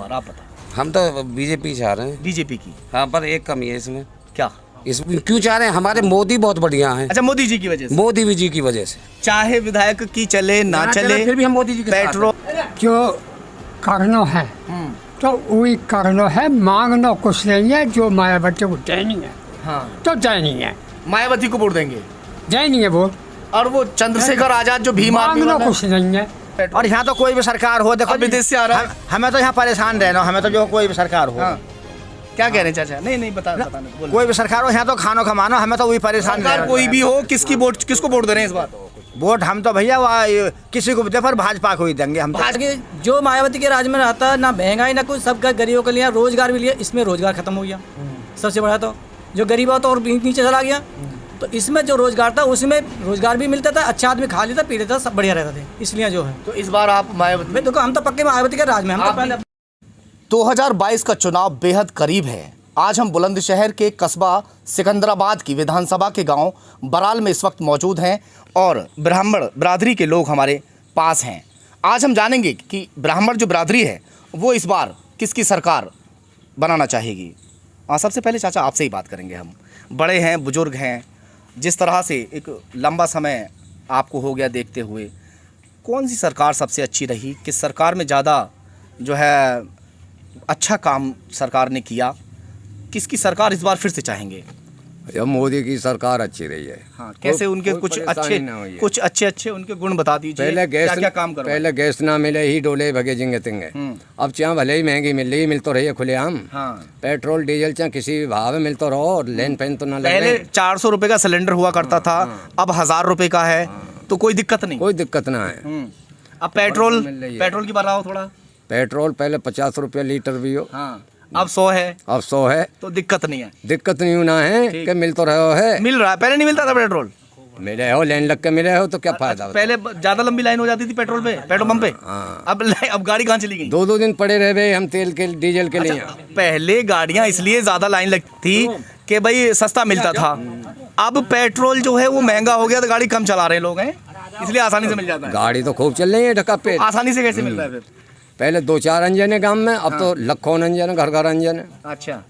बार, आप बताएं। हम तो बीजेपी चाह रहे हैं। बीजेपी की? हाँ, पर एक कमी है इसमें। क्या? इसमें क्यों चाह रहे हैं? हमारे मोदी बहुत बढ़िया हैं। अच्छा, मोदी जी की वजह से? मोदी जी की वजह से। चाहे विधायक की चले ना चले, फिर भी हम मोदी जी के साथ हैं। पेट्रोल जो करना है तो वही करना है, मांगना कुछ नहीं है। जो मायावती को देनी है हाँ, तो देनी है, मायावती को वोट देंगे। देनी है वो। और वो चंद्रशेखर आजाद जो भीम आर्मी मांगना वाला कुछ नहीं है। और यहाँ तो कोई भी सरकार हो, देखो अब विदेश से आ रहा है। हमें तो यहाँ परेशान रहना, हमें तो जो कोई भी सरकार हो, हाँ। क्या कह रहे हैं चाचा? नहीं बताना बोलो। कोई भी सरकार हो, यहाँ तो खानो खमानो, हमें तो वही परेशान सरकार रहना। कोई भी हो, किसको वोट दे रहे हैं इस बार? वोट हम तो भैया किसी को भी दे, पर भाजपा को ही देंगे हम तो। आगे जो मायावती के राज में रहता, ना महंगाई ना कुछ, सब गरीबों के लिए रोजगार भी लिया। इसमें रोजगार खत्म हो गया। सबसे बड़ा तो जो गरीब हो तो और नीचे चला गया। तो इसमें जो रोजगार था उसमें रोजगार भी मिलता था, अच्छा आदमी खा लेता पी लेता, सब बढ़िया रहता था। इसलिए जो है तो इस बार आप मायावती? भाई देखो, हम तो पक्के मायावती के राज में, हम तो पहले 2022 का चुनाव बेहद करीब है। आज हम बुलंदशहर के कस्बा सिकंदराबाद की विधानसभा के गांव बराल में इस वक्त मौजूद हैं और ब्राह्मण बिरादरी के लोग हमारे पास हैं। आज हम जानेंगे कि ब्राह्मण जो बिरादरी है वो इस बार किसकी सरकार बनाना चाहेगी। सबसे पहले चाचा आपसे ही बात करेंगे हम। बड़े हैं, बुजुर्ग हैं, जिस तरह से एक लंबा समय आपको हो गया देखते हुए, कौन सी सरकार सबसे अच्छी रही? किस सरकार में ज़्यादा जो है अच्छा काम सरकार ने किया? किसकी सरकार इस बार फिर से चाहेंगे? जब मोदी की सरकार अच्छी रही है। हाँ, कैसे? उनके कोई कुछ परेशानी ना हुई है। कुछ अच्छे उनके गुण बता दीजिए। पहले गैस क्या काम करो? पहले गैस ना मिले ही डोले भगे जिंगे तिंगे। अब चाहे भले ही महंगी मिल रही, मिल तो रही है खुलेआम। हाँ। पेट्रोल डीजल चाहे किसी भी भाव में मिल तो रहो, और लेन पेन तो ना लगे। पहले 400 रुपए का सिलेंडर हुआ करता था, अब 1000 रुपए का है। तो कोई दिक्कत नहीं? कोई दिक्कत ना है। अब पेट्रोल मिल रही है। पेट्रोल की बात आओ थोड़ा। पेट्रोल पहले 50 रुपये लीटर भी हो, हाँ, अब 100 है, अब 100 है। तो दिक्कत नहीं है। दिक्कत नहीं होना है कि मिल तो रहे हो है। मिल रहा है, पहले नहीं मिलता था पेट्रोल। मिले हो, लाइन लग के मिले हो तो क्या फायदा? पहले ज्यादा लंबी लाइन हो जाती थी पेट्रोल पंप पे। अब गाड़ी कहाँ चली गई? 2-2 दिन पड़े रहे भाई हम तेल के डीजल के लिए। पहले गाड़ियां इसलिए ज्यादा लाइन लगती थी कि भाई सस्ता मिलता था। अब पेट्रोल जो है वो महंगा हो गया तो गाड़ी कम चला रहे लोग हैं, इसलिए आसानी से मिल जाता है। गाड़ी तो खूब चल रही है ढका पे। आसानी से कैसे मिल रहा है फिर? पहले 2-4 इंजन है गांव में, अब तो लाखों इंजन है, घर इंजन है। अच्छा,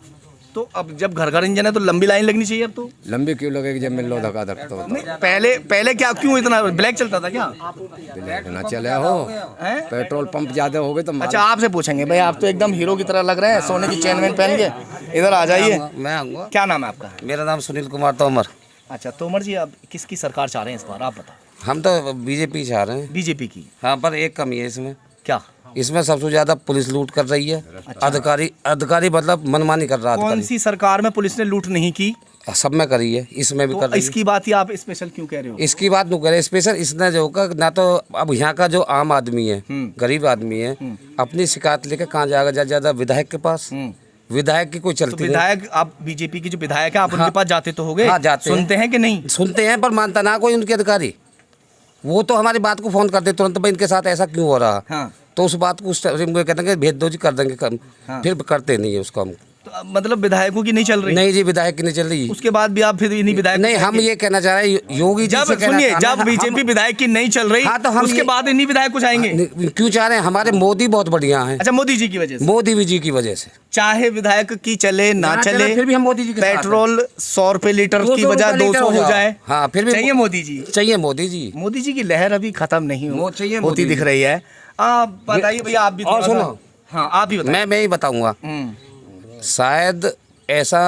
तो अब जब घर इंजन है तो लंबी लाइन लगनी चाहिए। अब तो लंबी क्यों लगेगी जब मिल लो धक्का धक तो? पहले क्या, क्यों इतना ब्लैक चलता था क्या? ब्लैक ना चले हो, पेट्रोल पंप ज्यादा हो गए तो अच्छा, आपसे पूछेंगे भाई, आप तो एकदम हीरो की तरह लग रहे हैं, सोने की चेन वेन पहन के। इधर आ जाइए। मैं आऊँगा। क्या नाम है आपका? मेरा नाम सुनील कुमार तोमर। अच्छा तोमर जी, अब किसकी सरकार चाह रहे हैं इस बार, आप बताओ। हम तो बीजेपी चाह रहे हैं। बीजेपी की? हाँ, पर एक कमी है इसमें। क्या? इसमें सबसे ज्यादा पुलिस लूट कर रही है। अधिकारी मतलब मनमानी कर रहा है। कौन सी सरकार में पुलिस ने लूट नहीं की? सब में करी है, इसमें भी तो कर रही है। इसकी बात ही आप स्पेशल क्यों कह रहे हो? इसकी बात नहीं करे स्पेशल, इसने जो का ना तो अब यहाँ का जो आम आदमी है, गरीब आदमी है, अपनी शिकायत लेकर कहाँ जाएगा? ज्यादा विधायक के पास। विधायक की कोई तो चलती नहीं। विधायक, आप बीजेपी की जो विधायक है, आप उनके पास जाते तो होगे? हाँ, जाते हैं। सुनते हैं कि नहीं? सुनते हैं, पर मानता ना कोई उनके अधिकारी। वो तो हमारी बात को फोन करते तुरंत, भाई इनके साथ ऐसा क्यों हो रहा। हाँ। तो उस बात को कहते हैं भेज दो जी, कर देंगे काम। फिर करते नहीं है उसको हम। तो मतलब विधायकों की नहीं चल रही? नहीं जी, विधायक की नहीं चल रही। उसके बाद भी आप फिर इन्हीं विधायक? नहीं, हम ये कहना चाह रहे हैं योगी जी जब से कहना सुनिए, चाह रहे हैं, जब बीजेपी विधायक की नहीं चल रही, हाँ, तो हम उसके ये- बाद इन्हीं विधायक को चाहेंगे? क्यों चाह रहे हैं? हमारे मोदी बहुत बढ़िया हैं। अच्छा, मोदी जी की वजह से? मोदी जी की वजह से। चाहे विधायक की चले ना चले, फिर भी हम मोदी जी के साथ हैं। पेट्रोल 100 रुपए लीटर 200 की बजाय रुपए 200 लीटर हो जाए, हाँ, फिर भी चाहिए मोदी जी। चाहिए मोदी जी। मोदी जी की लहर अभी खत्म नहीं चाहिए होती मोदी दिख रही है। बताइए भैया, आप भी और थोड़ा सा- सुनो। हाँ, आप भी बताइए। मैं ही बताऊंगा। शायद ऐसा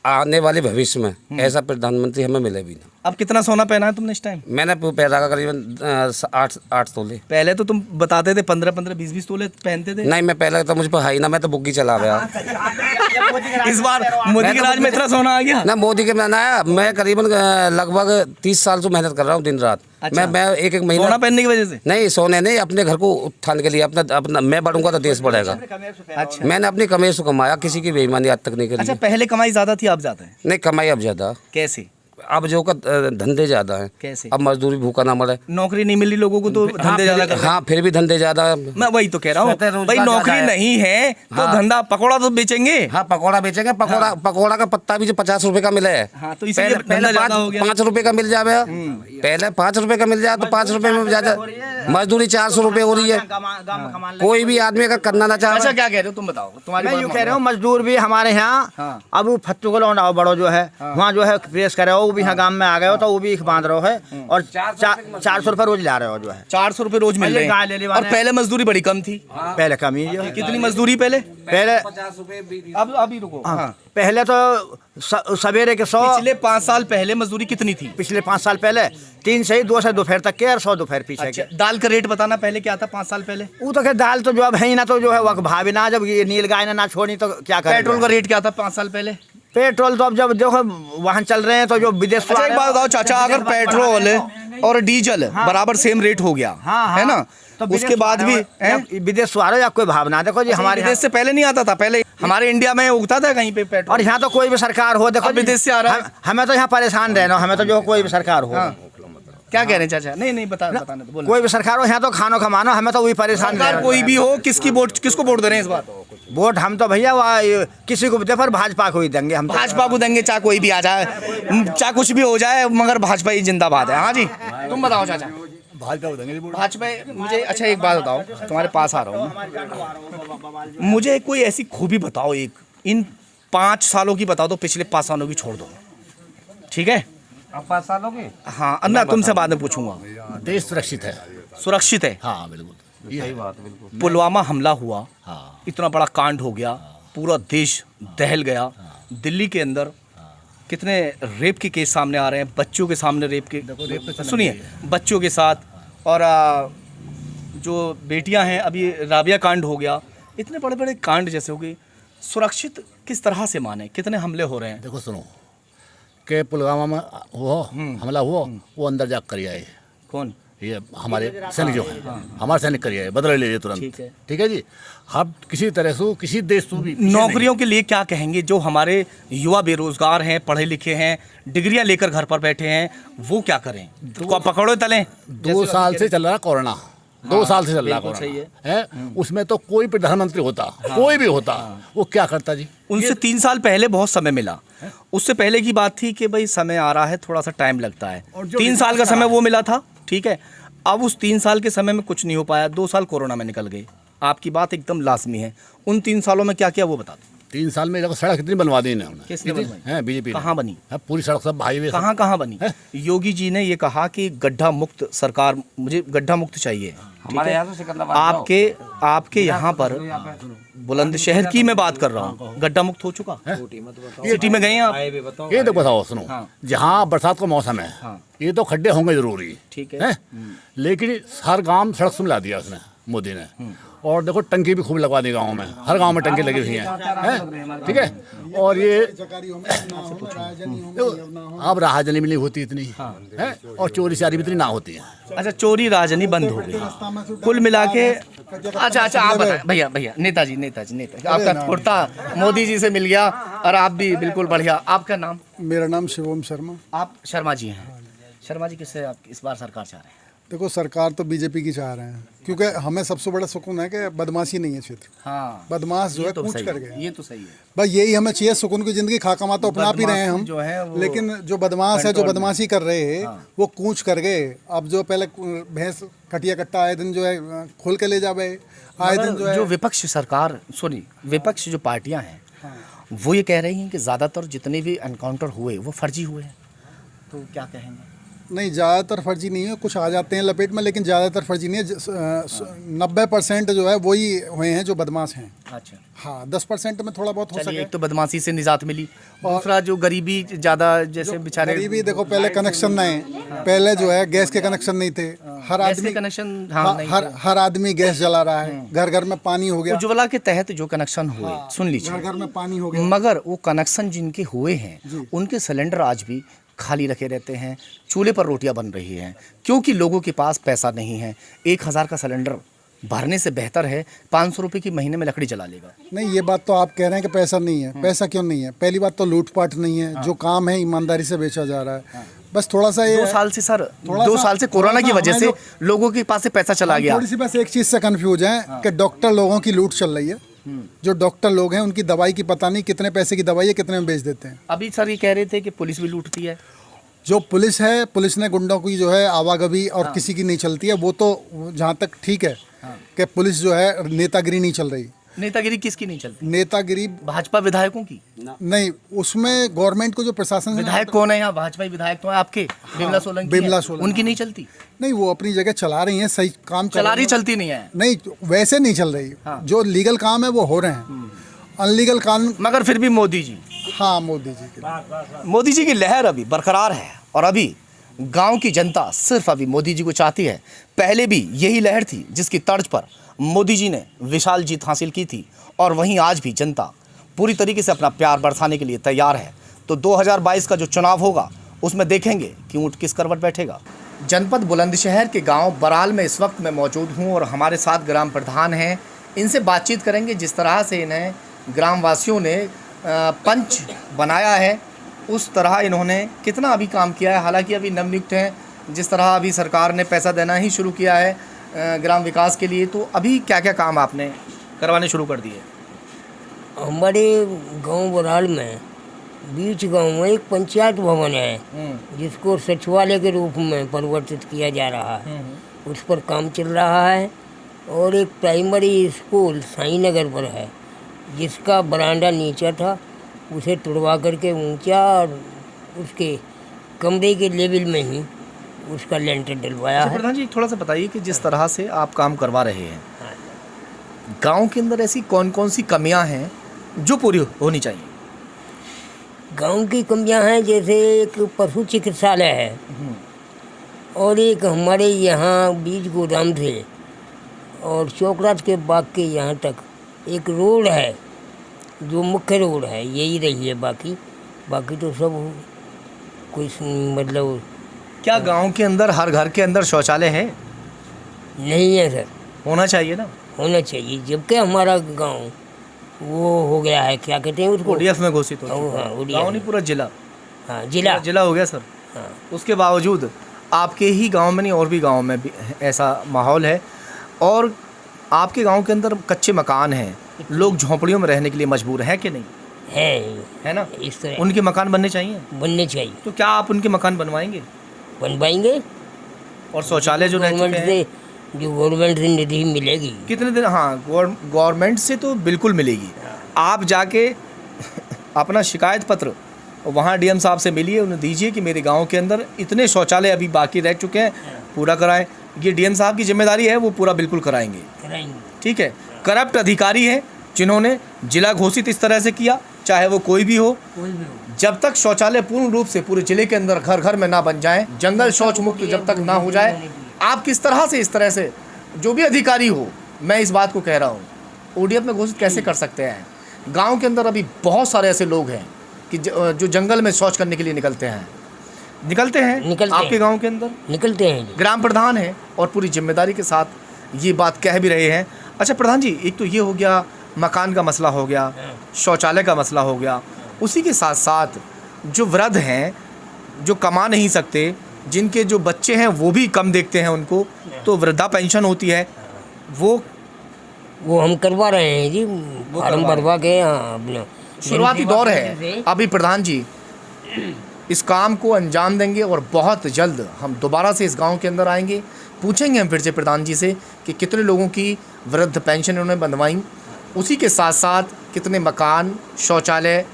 आने वाले भविष्य में ऐसा प्रधानमंत्री हमें मिले भी ना। अब कितना सोना पहना है तुमने इस टाइम? मैंने पैदा का करीबन 8 तोले। पहले तो तुम बताते थे 15-15, 20-20 तोले पहनते थे। नहीं, मैं पहले तो मुझ पर है ही ना, मैं तो बुग्गी चला गया। इस बार मोदी के राज में इतना सोना आ गया? ना, मोदी के में आया। मैं करीबन लगभग 30 साल से मेहनत कर रहा हूँ दिन रात। अच्छा। मैं एक महीना सोना पहनने की वजह से? नहीं, सोने नहीं, अपने घर को उत्थान के लिए। अपना मैं बढ़ूंगा तो देश बढ़ेगा। अच्छा। मैंने अपनी कमाई से कमाया, किसी की बेईमानी आज तक नहीं करी अच्छा, है। पहले कमाई ज्यादा थी, अब ज्यादा है? नहीं, कमाई अब ज्यादा। कैसे? अब जो का धंधे ज्यादा हैं। कैसे? अब मजदूरी भूखा ना मरे। नौकरी नहीं मिली लोगों को तो धंधे ज्यादा कर रहे हैं। हाँ, फिर भी धंधे ज्यादा है। मैं वही तो कह रहा हूँ रोजगार भाई, नौकरी ज्यादा है। नहीं है तो हाँ। धंधा पकौड़ा तो बेचेंगे। हाँ, पकौड़ा बेचेंगे। पकौड़ा का पत्ता भी जो 50 रुपए का मिले। हाँ, तो इसलिए धंधा ज्यादा हो गया। 5 रुपए का मिल जाए। पहले 5 रुपए का मिल जाए तो 5 रुपए में ज्यादा मजदूरी 400 रुपए हो रही है। कोई भी आदमी अगर करना ना चाहे। अच्छा, क्या कह रहे हो तुम बताओ, तुम्हारी मैं बात यूँ कह मानो। रहा हूँ मजदूर भी हमारे यहाँ हाँ। अब वो फत्तू को लौंडा बड़ो जो है वहाँ जो है प्रेस करे हो, वो भी यहाँ गांव में आ गए हो तो वो भी बांध रहे हो है और 400 रुपए रोज ला रहे हो जो है। 400 रुपए रोज मिल पहले रहे गाय ले हैं। ली और वाले। पहले मजदूरी बड़ी कम थी। पहले कमी जो है। कितनी मजदूरी पहले? पहले अब अभी रुको। हाँ। पहले तो सवेरे के 100, पिछले 5 साल पहले मजदूरी कितनी थी? पिछले 5 साल पहले 3 से ही 2 से दोपहर तक के और 100 दोपहर पीछे अच्छा, के। दाल का रेट बताना पहले क्या था 5 साल पहले? वो तो क्या दाल तो जो अब है ही ना, तो जो है वह भाभी ना, जब ये नील गाय ने ना छोड़ी तो क्या करें। पेट्रोल का रेट क्या था 5 साल पहले? पेट्रोल तो अब जब देखो वाहन चल रहे हैं तो जो विदेश से अच्छा, आ एक रहे बात हैं, बताओ चाचा, अगर पेट्रोल और डीजल बराबर सेम रेट हो गया, हाँ, है ना, तो विदेश उसके बाद से आ भी रहे हो, या विदेश से आ रहे हो या कोई भावना देखो जी हमारे विदेश से पहले नहीं आता था। पहले हमारे इंडिया में उगता था कहीं पे पेट्रोल। और यहाँ तो कोई भी सरकार हो देखो अब जी, विदेश से आ रहा है। हमें तो यहाँ परेशान रहना, हमें तो जो कोई भी सरकार हो, क्या कह रहे हैं चाचा? नहीं बताने तो बोलो। कोई भी सरकार हो यहाँ तो खानो खमानो, हमें तो वही परेशान सरकार रहना। कोई भी हो, किसको वोट दे रहे हैं इस बार? वोट हम तो भैया वह किसी को भी दे पर भाजपा को ही देंगे हम तो। भाजपा को देंगे, चाहे कोई भी आ जाए, चाहे कुछ भी हो जाए, मगर भाजपा ही जिंदाबाद है। हाँ जी, तुम बताओ चाचा। भाजपा को देंगे वोट। भाजपा मुझे। अच्छा, एक बात बताओ, तुम्हारे पास आ रहा हूँ, मुझे कोई ऐसी खूबी बताओ, एक इन 5 सालों की बताओ, तो पिछले 5 सालों की छोड़ दो, ठीक है? अब 5 सालों के। हाँ, ना तुमसे बाद में पूछूंगा। देश सुरक्षित है। सुरक्षित है। हाँ बिल्कुल, सही बात है, बिल्कुल। पुलवामा हमला हुआ, हाँ इतना बड़ा कांड हो गया, पूरा देश दहल गया। दिल्ली के अंदर कितने रेप के केस सामने आ रहे हैं, बच्चों के सामने रेप के, सुनिए, बच्चों के साथ, और जो बेटियां हैं, अभी राबिया कांड हो गया, इतने बड़े बड़े कांड जैसे हो गए। सुरक्षित किस तरह से माने? कितने हमले हो रहे हैं? देखो सुनो के पुलवामा में हुआ हमला हुआ, वो अंदर जा कर आए। कौन? ये हमारे सैनिक जो है, हमारे सैनिक कर आए, बदला ले लिए तुरंत। ठीक है। ठीक है जी। हम किसी तरह से किसी देश से भी पीछे नौकरियों के लिए क्या कहेंगे? जो हमारे युवा बेरोजगार हैं, पढ़े लिखे हैं, डिग्रियां लेकर घर पर बैठे हैं, वो क्या करें? पकड़ो तलें। नहीं। 2 साल से चल रहा कोरोना, 2 साल से चल रहा बिल्कुल सही कोरोना है। उसमें तो कोई प्रधानमंत्री होता, कोई भी होता, वो क्या करता जी? उनसे 3 साल पहले बहुत समय मिला। उससे पहले की बात थी कि भाई समय आ रहा है, थोड़ा सा टाइम लगता है। 3 साल का समय वो मिला था, ठीक है। अब उस 3 साल के समय में कुछ नहीं हो पाया, 2 साल कोरोना में निकल गए। आपकी बात एकदम लाजमी है। उन 3 सालों में क्या किया वो बता दो। 3 साल में देखो सड़क कितनी बनवा दी इन्होंने। किसने कितनी? बनवाई? हैं बीजेपी ने। कहाँ बनी? है, पूरी सड़क सब हाईवे कहाँ कहाँ बनी? योगी जी ने ये कहा कि गड्ढा मुक्त सरकार, मुझे गड्ढा मुक्त चाहिए। हमारे यहाँ से सिकंदराबाद जाओ। आपके यहाँ पर बुलंदशहर की मैं बात कर रहा हूँ, गड्ढा मुक्त हो चुका? सिटी में गए हैं आप? ये तो बताओ सुनो, हाँ। जहाँ बरसात का मौसम है, हाँ। ये तो खड्डे होंगे जरूरी, ठीक है। हैं? लेकिन हर गांव सड़क से मिला दिया उसने, मोदी ने। और देखो टंकी भी खूब लगवा दी गाँव में, हर गांव में टंकी लगी हुई हैं, ठीक है। और ये अब राहजनी भी नहीं होती इतनी है, और चोरी चारी भी इतनी ना होती है। अच्छा, चोरी राजनी बंद हो गई कुल मिला के। अच्छा आप बताएं भैया, नेताजी आपका कुर्ता मोदी जी से मिल गया, और आप भी बिल्कुल बढ़िया। आपका नाम? मेरा नाम शिवम शर्मा। आप शर्मा जी हैं। शर्मा जी, किससे आप इस बार सरकार चाह रहे हैं? देखो सरकार तो बीजेपी की चाह रहे हैं, क्योंकि हमें सबसे बड़ा सुकून है कि बदमाशी नहीं है क्षेत्र। हाँ, बदमाश जो ये है तो कूच सही कर है, गए। ये तो सही है। भाई यही हमें चाहिए, सुकून की जिंदगी। खा कमा तो अपना ही रहे हैं हम, जो है वो लेकिन जो बदमाश है, जो बदमाशी कर रहे हैं, हाँ। वो कूच कर गए। अब जो पहले भैंस कटिया कट्टा आए दिन जो है खोल के ले जावे, आए दिन जो है। जो विपक्ष सरकार, सॉरी, विपक्ष जो पार्टियां हैं, वो ये कह रही हैं कि ज़्यादातर जितने भी एनकाउंटर हुए वो फर्जी हुए हैं, तो क्या कहेंगे? नहीं, ज़्यादातर फर्जी नहीं है, कुछ आ जाते हैं लपेट में, लेकिन ज़्यादातर फर्जी नहीं है। 90% जो है वही हुए हैं जो बदमाश हैं। अच्छा, हाँ, 10% में थोड़ा बहुत हो चलिए, सके। एक तो बदमाशी से निजात मिली, दूसरा जो गरीबी ज़्यादा, जैसे बेचारे गरीबी देखो, पहले कनेक्शन नहीं, पहले जो है गैस के कनेक्शन नहीं थे। हर गैस आदमी के कनेक्शन, हर आदमी गैस जला रहा है, घर घर में पानी हो गया, उज्ज्वला के तहत जो कनेक्शन हुए, सुन लीजिए, घर घर में पानी हो गया। मगर वो कनेक्शन जिनके हुए हैं उनके सिलेंडर आज भी खाली रखे रहते हैं, चूल्हे पर रोटियां बन रही हैं, क्योंकि लोगों के पास पैसा नहीं है। 1000 का सिलेंडर भरने से बेहतर है 500 रुपये की महीने में लकड़ी जला लेगा। नहीं, ये बात तो आप कह रहे हैं कि पैसा नहीं है। पैसा क्यों नहीं है? पहली बात तो लूटपाट नहीं है, जो काम है ईमानदारी से बेचा जा रहा है। बस थोड़ा सा ये 2 साल से सर, थोड़ा 2 सा- साल से कोरोना की थोड़ा वजह सा से हमें लोगों के पास से पैसा चला गया। थोड़ी सी बस एक चीज़ से कंफ्यूज हैं कि डॉक्टर लोगों की लूट चल रही है। जो डॉक्टर लोग हैं उनकी दवाई की पता नहीं कितने पैसे की दवाई है, कितने में बेच देते हैं। अभी सर ये कह रहे थे कि पुलिस भी लूटती है। जो पुलिस है, पुलिस ने गुंडों की जो है आवागवी और किसी की नहीं चलती है। वो तो जहाँ तक ठीक है कि पुलिस जो है नेतागिरी नहीं चल रही। नेतागिरी किसकी नहीं चलती? नेतागिरी भाजपा विधायकों की। नहीं, उसमें गवर्नमेंट को जो प्रशासन है ना, विधायक कौन है यहाँ? भाजपा विधायक तो है आपके, बिमला सोलंकी हैं। बिमला सोलंकी। उनकी नहीं चलती? नहीं, वो अपनी जगह चला रही हैं, सही काम चला रही, हैं। चलती नहीं है। नहीं, वैसे नहीं चल रही। जो लीगल काम है वो हो रहे हैं, अनलीगल कानून। मगर फिर भी मोदी जी, हाँ, मोदी जी की लहर अभी बरकरार है और अभी गांव की जनता सिर्फ अभी मोदी जी को चाहती है। पहले भी यही लहर थी जिसकी तर्ज पर मोदी जी ने विशाल जीत हासिल की थी और वहीं आज भी जनता पूरी तरीके से अपना प्यार बरसाने के लिए तैयार है। तो 2022 का जो चुनाव होगा उसमें देखेंगे कि ऊँट किस करवट बैठेगा। जनपद बुलंदशहर के गांव बराल में इस वक्त मैं मौजूद हूं और हमारे साथ ग्राम प्रधान हैं। इनसे बातचीत करेंगे जिस तरह से इन्हें ग्रामवासियों ने पंच बनाया है, उस तरह इन्होंने कितना अभी काम किया है। हालांकि अभी नवनियुक्त हैं, जिस तरह अभी सरकार ने पैसा देना ही शुरू किया है ग्राम विकास के लिए, तो अभी क्या क्या काम आपने करवाने शुरू कर दिए? हमारे गांव बराल में बीच गांव में एक पंचायत भवन है जिसको सचिवालय के रूप में परिवर्तित किया जा रहा है। उस पर काम चल रहा है। और एक प्राइमरी स्कूल साईनगर पर है जिसका बरांडा नीचा था, उसे तुड़वा करके ऊंचा और उसके कमरे के लेवल में ही उसका लेंटर डलवाया है। प्रधान जी थोड़ा सा बताइए कि जिस तरह से आप काम करवा रहे हैं, गांव के अंदर ऐसी कौन कौन सी कमियां हैं जो पूरी होनी चाहिए? गांव की कमियां हैं, जैसे एक पशु चिकित्सालय है और एक हमारे यहाँ बीज गोदाम से और चौकरात के बाग के यहाँ तक एक रोड है जो मुख्य रोड है, यही रही है। बाकी तो सब कुछ मतलब। क्या गांव के अंदर हर घर के अंदर शौचालय है? नहीं है सर। होना चाहिए ना। होना चाहिए, जबकि हमारा गांव वो हो गया है, क्या कहते हैं उसको, ओडीएफ में घोषित हो हाँ, चुका है। ODF गांव नहीं, पूरा जिला। हाँ, जिला हो गया सर। हाँ। उसके बावजूद आपके ही गांव में नहीं और भी गांव में भी ऐसा माहौल है और आपके गांव के अंदर कच्चे मकान हैं, लोग झोंपड़ियों में रहने के लिए मजबूर हैं कि नहीं? है ना? इस तरह उनके मकान बनने चाहिए। तो क्या आप उनके मकान बनवाएंगे और शौचालय जो रह चुके हैं, जो गवर्नमेंट से निधि मिलेगी कितने दिन? हाँ, गवर्नमेंट से तो बिल्कुल मिलेगी। आप जाके अपना शिकायत पत्र वहाँ डीएम साहब से मिलिए, उन्हें दीजिए कि मेरे गांव के अंदर इतने शौचालय अभी बाकी रह चुके हैं, पूरा कराएं। ये डीएम साहब की जिम्मेदारी है, वो पूरा बिल्कुल कराएंगे। ठीक है। करप्ट अधिकारी हैं जिन्होंने जिला घोषित इस तरह से किया, चाहे वो कोई भी हो। जब तक शौचालय पूर्ण रूप से पूरे जिले के अंदर घर घर में ना बन जाए, जंगल शौच मुक्त जब तक ना हो जाए, आप किस तरह से इस तरह से जो भी अधिकारी हो, मैं इस बात को कह रहा हूँ, ओडीएफ में घोषित कैसे कर सकते हैं? गांव के अंदर अभी बहुत सारे ऐसे लोग हैं कि जो जंगल में शौच करने के लिए निकलते हैं आपके गांव के अंदर निकलते हैं। ग्राम प्रधान है और पूरी जिम्मेदारी के साथ ये बात कह भी रहे हैं। अच्छा प्रधान जी, एक तो ये हो गया, मकान का मसला हो गया, शौचालय का मसला हो गया, उसी के साथ साथ जो वृद्ध हैं जो कमा नहीं सकते, जिनके जो बच्चे हैं वो भी कम देखते हैं उनको, तो वृद्धा पेंशन होती है, वो हम करवा रहे हैं जी, फार्म भरवा के। हाँ, अपना शुरुआती दौर है अभी। प्रधान जी इस काम को अंजाम देंगे और बहुत जल्द हम दोबारा से इस गांव के अंदर आएंगे, पूछेंगे हम फिर से प्रधान जी से कि कितने लोगों की वृद्ध पेंशन उन्होंने बनवाई, उसी के साथ साथ कितने मकान, शौचालय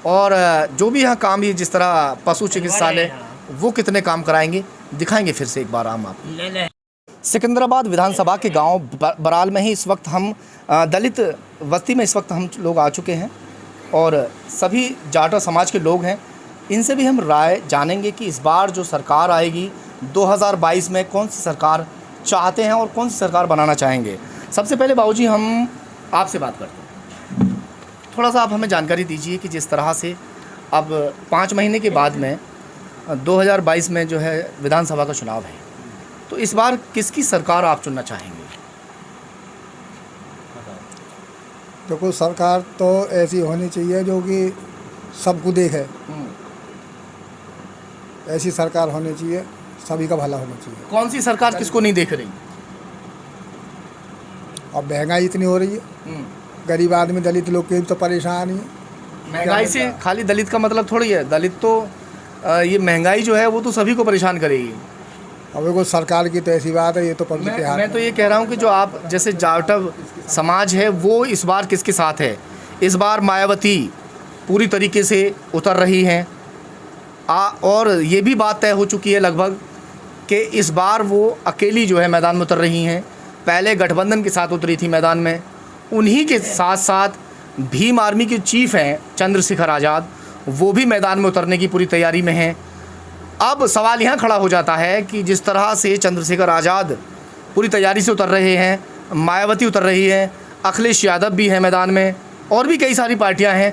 और जो भी यहाँ काम है, जिस तरह पशु चिकित्सालय, वो कितने काम कराएंगे, दिखाएंगे फिर से एक बार हम आपको। सिकंदराबाद विधानसभा के गांव बराल में ही इस वक्त हम दलित बस्ती में इस वक्त हम लोग आ चुके हैं और सभी जाटा समाज के लोग हैं। इनसे भी हम राय जानेंगे कि इस बार जो सरकार आएगी 2022 में कौन सी सरकार चाहते हैं और कौन सी सरकार बनाना चाहेंगे। सबसे पहले बाबूजी हम आपसे बात करते हैं, थोड़ा सा आप हमें जानकारी दीजिए कि जिस तरह से अब 5 महीने के बाद में 2022 में जो है विधानसभा का चुनाव है, तो इस बार किसकी सरकार आप चुनना चाहेंगे? देखो सरकार तो ऐसी होनी चाहिए जो कि सबको देखे, ऐसी सरकार होनी चाहिए, सभी का भला होना चाहिए। कौन सी सरकार किसको नहीं देख रही? अब महंगाई इतनी हो रही है, गरीब आदमी दलित लोग के तो परेशान ही है। महंगाई से खाली दलित का मतलब थोड़ी है, दलित तो ये महंगाई जो है वो तो सभी को परेशान करेगी। अब देखो सरकार की तो ऐसी बात है, ये तो पब्लिक के हाथ मैं तो ये कह रहा हूँ कि जो आप जैसे जाटव समाज है वो इस बार किसके साथ है? इस बार मायावती पूरी तरीके से उतर रही हैं और ये भी बात तय हो चुकी है लगभग कि इस बार वो अकेली जो है मैदान में उतर रही हैं। पहले गठबंधन के साथ उतरी थी मैदान में, उन्हीं के साथ साथ भीम आर्मी के चीफ हैं चंद्रशेखर आज़ाद, वो भी मैदान में उतरने की पूरी तैयारी में हैं। अब सवाल यहाँ खड़ा हो जाता है कि जिस तरह से चंद्रशेखर आज़ाद पूरी तैयारी से उतर रहे हैं, मायावती उतर रही है, अखिलेश यादव भी है मैदान में और भी कई सारी पार्टियाँ हैं।